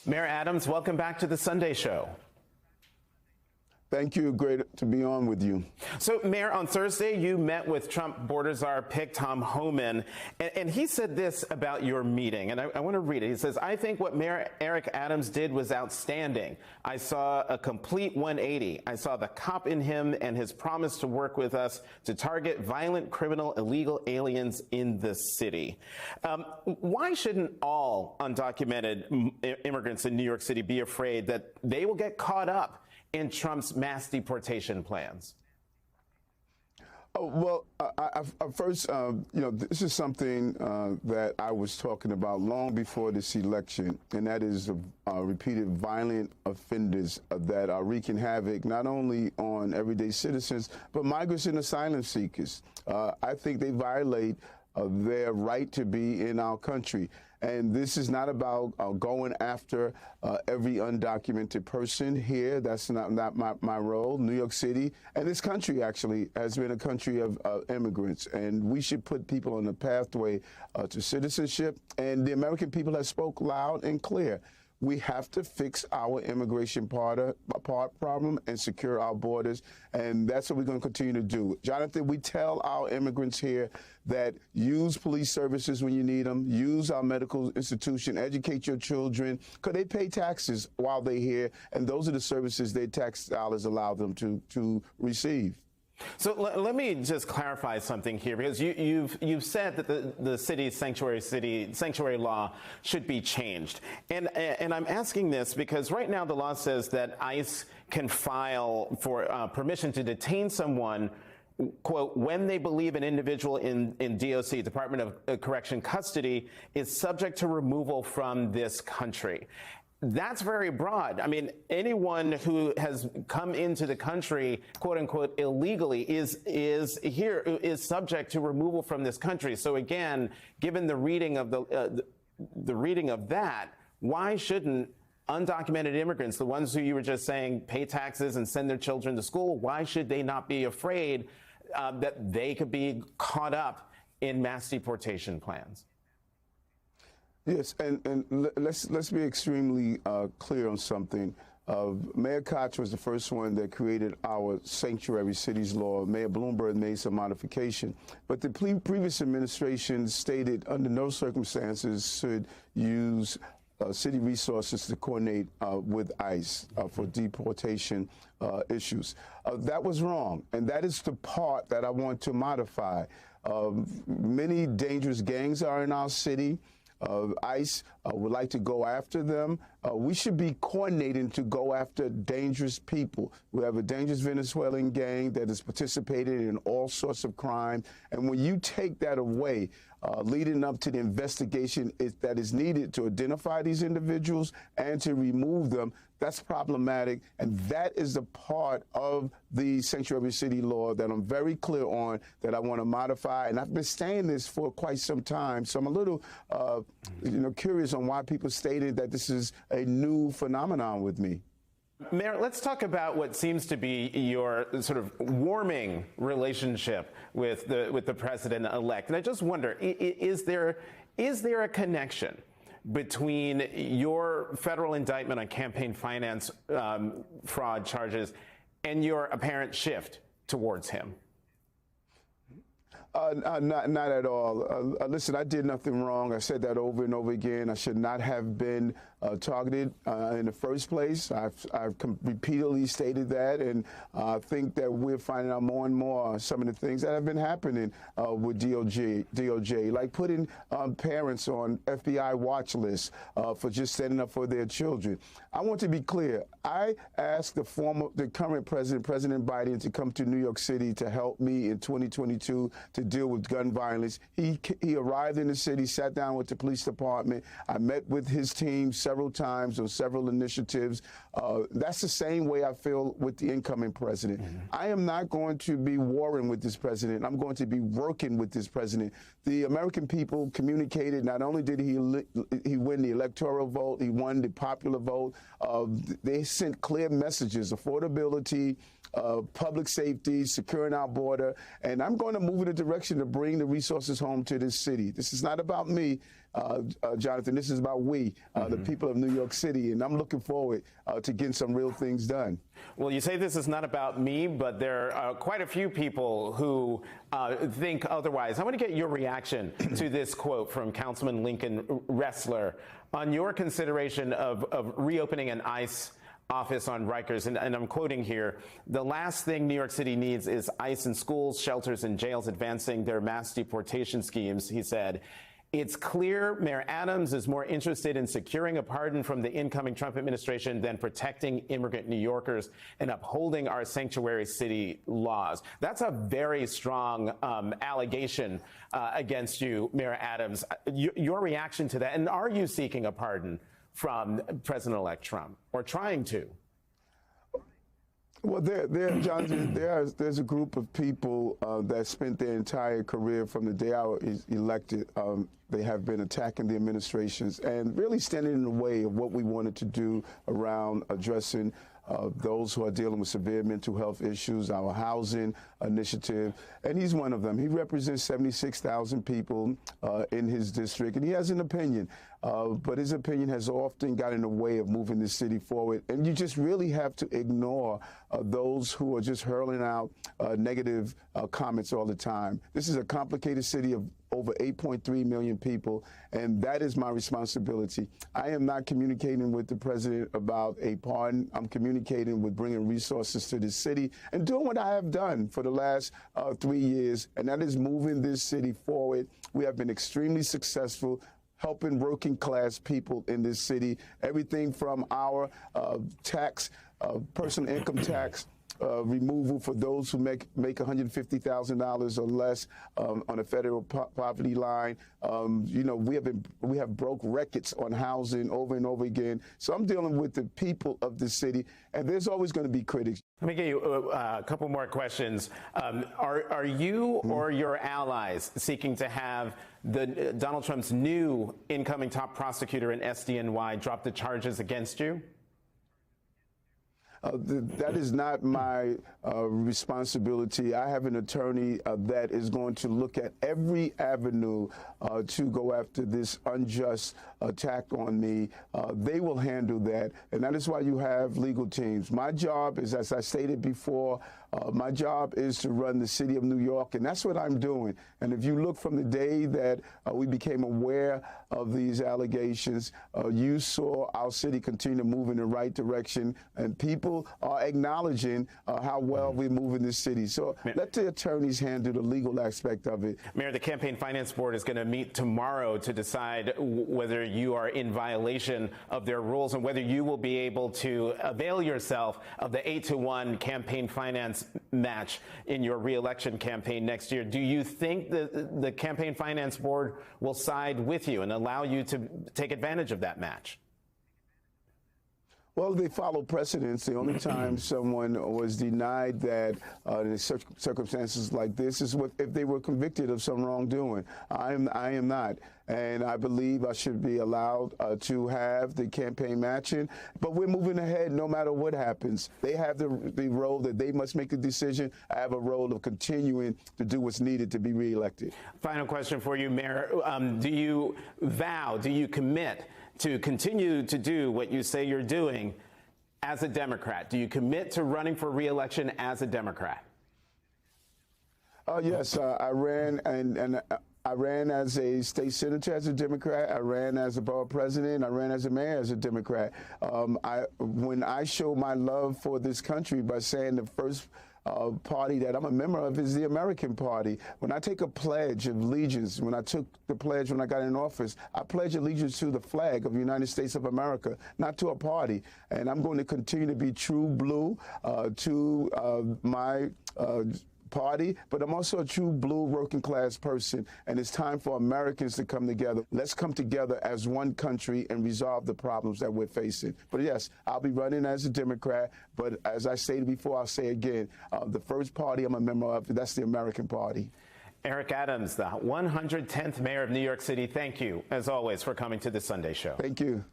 Mayor Adams, welcome back to the Sunday Show. Thank you. Great to be on with you. So, Mayor, on Thursday, you met with Trump border czar pick Tom Homan, and he said this about your meeting, and I want to read it. He says, "I think what Mayor Eric Adams did was outstanding. I saw a complete 180. I saw the cop in him and his promise to work with us to target violent, criminal, illegal aliens in the city." Why shouldn't all undocumented immigrants in New York City be afraid that they will get caught up in Trump's mass deportation plans? Well, first, this is something that I was talking about long before this election, and that is repeated violent offenders that are wreaking havoc not only on everyday citizens, but migrants and asylum seekers. I think they violate their right to be in our country. And this is not about going after every undocumented person here. That's not my role. New York City and this country actually has been a country of immigrants, and we should put people on the pathway to citizenship. And the American people have spoke loud and clear. We have to fix our immigration problem and secure our borders, and that's what we're going to continue to do. Jonathan, we tell our immigrants here that use police services when you need them, use our medical institution, educate your children, because they pay taxes while they're here, and those are the services their tax dollars allow them to receive. So let me just clarify something here, because you've said that the city's sanctuary law should be changed, and I'm asking this because right now the law says that ICE can file for permission to detain someone, quote, when they believe an individual in DOC, Department of Correction custody, is subject to removal from this country. That's very broad. I mean, anyone who has come into the country, quote unquote, illegally is subject to removal from this country. So again, given the reading of the reading of that, why shouldn't undocumented immigrants, the ones who you were just saying pay taxes and send their children to school, why should they not be afraid that they could be caught up in mass deportation plans? Yes, and let's be extremely clear on something. Mayor Koch was the first one that created our sanctuary cities law. Mayor Bloomberg made some modification, but the previous administration stated under no circumstances should use city resources to coordinate with ICE for deportation issues. That was wrong, and that is the part that I want to modify. Many dangerous gangs are in our city. ICE would like to go after them. We should be coordinating to go after dangerous people. We have a dangerous Venezuelan gang that has participated in all sorts of crime. And when you take that away, leading up to the investigation that is needed to identify these individuals and to remove them, that's problematic. And that is the part of the sanctuary city law that I'm very clear on that I want to modify. And I've been saying this for quite some time. So I'm a little curious on why people stated that this is a new phenomenon with me. Mayor, let's talk about what seems to be your sort of warming relationship with the president-elect. And I just wonder, is there a connection between your federal indictment on campaign finance fraud charges and your apparent shift towards him? Not at all. Listen, I did nothing wrong. I said that over and over again. I should not have been targeted in the first place. I've repeatedly stated that, and I think that we're finding out more and more some of the things that have been happening with DOJ, like putting parents on FBI watch lists for just standing up for their children. I want to be clear. I asked the current president, President Biden, to come to New York City to help me in 2022 to deal with gun violence. He arrived in the city, sat down with the police department. I met with his team several times on several initiatives. That's the same way I feel with the incoming president. Mm-hmm. I am not going to be warring with this president. I'm going to be working with this president. The American people communicated. Not only did he win the electoral vote, he won the popular vote. They sent clear messages: affordability, public safety, securing our border, and I'm going to move in a direction to bring the resources home to this city. This is not about me. Jonathan. This is about we, the people of New York City, and I'm looking forward to getting some real things done. Well, you say this is not about me, but there are quite a few people who think otherwise. I want to get your reaction to this quote from Councilman Lincoln Ressler on your consideration of reopening an ICE office on Rikers, and I'm quoting here, "The last thing New York City needs is ICE in schools, shelters, and jails advancing their mass deportation schemes," he said. "It's clear Mayor Adams is more interested in securing a pardon from the incoming Trump administration than protecting immigrant New Yorkers and upholding our sanctuary city laws." That's a very strong allegation against you, Mayor Adams. Your reaction to that, and are you seeking a pardon from President-elect Trump, or trying to? Well, Jonathan, there's a group of people that spent their entire career from the day I was elected. They have been attacking the administrations and really standing in the way of what we wanted to do around addressing those who are dealing with severe mental health issues, our housing initiative, and he's one of them. He represents 76,000 people in his district, and he has an opinion, but his opinion has often got in the way of moving the city forward, and you just really have to ignore those who are just hurling out negative comments all the time. This is a complicated city of over 8.3 million people, and that is my responsibility. I am not communicating with the president about a pardon. I'm communicating with bringing resources to the city and doing what I have done for the last 3 years, and that is moving this city forward. We have been extremely successful helping working class people in this city, everything from our tax, personal income tax, removal for those who make $150,000 or less on a federal poverty line. You know, we have broke records on housing over and over again. So I'm dealing with the people of the city, and there's always going to be critics. Let me get you a couple more questions. Are you or your allies seeking to have Donald Trump's new incoming top prosecutor in SDNY drop the charges against you? That is not my responsibility. I have an attorney that is going to look at every avenue to go after this unjust attack on me. They will handle that, and that is why you have legal teams. My job is, as I stated before, my job is to run the city of New York, and that's what I'm doing. And if you look from the day that we became aware of these allegations, you saw our city continue to move in the right direction, and people are acknowledging how well we're moving this city. So let the attorneys handle the legal aspect of it. Mayor, the Campaign Finance Board is going to meet tomorrow to decide whether you are in violation of their rules and whether you will be able to avail yourself of the 8-to-1 campaign finance match in your re-election campaign next year. Do you think that the Campaign Finance Board will side with you and allow you to take advantage of that match? Well, they follow precedents. The only time someone was denied that in circumstances like this is if they were convicted of some wrongdoing. I am not. And I believe I should be allowed to have the campaign matching. But we're moving ahead no matter what happens. They have the role that they must make a decision. I have a role of continuing to do what's needed to be reelected. Final question for you, Mayor. Do you commit to continue to do what you say you're doing as a Democrat? Do you commit to running for re-election as a Democrat? Yes, I ran I ran as a state senator as a Democrat. I ran as a borough president. I ran as a mayor as a Democrat. When I show my love for this country by saying the first party that I'm a member of is the American Party. When I take a pledge of allegiance, when I took the pledge when I got in office, I pledge allegiance to the flag of the United States of America, not to a party. And I'm going to continue to be true blue to my party, but I'm also a true blue working class person, and it's time for Americans to come together. Let's come together as one country and resolve the problems that we're facing. But yes, I'll be running as a Democrat, but as I stated before, I'll say again, the first party I'm a member of, that's the American Party. Eric Adams, the 110th mayor of New York City, thank you, as always, for coming to the Sunday Show. Thank you.